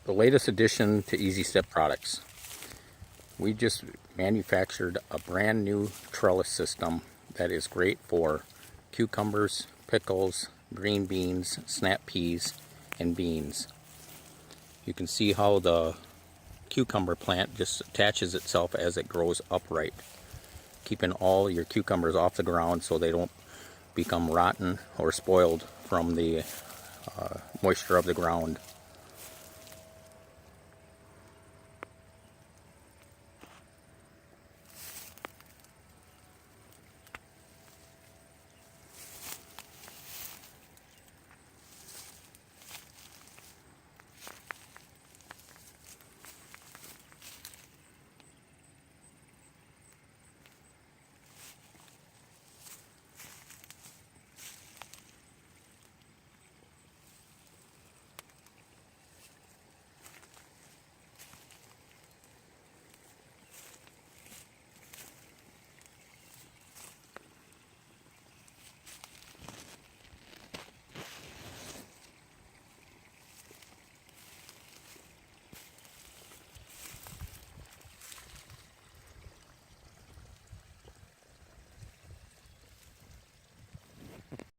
the latest addition to Easy Step products. We just manufactured a brand new trellis system that is great for cucumbers, pickles, green beans, snap peas, and beans. You can see how the cucumber plant just attaches itself as it grows upright, keeping all your cucumbers off the ground so they don't become rotten or spoiled from the moisture of the ground.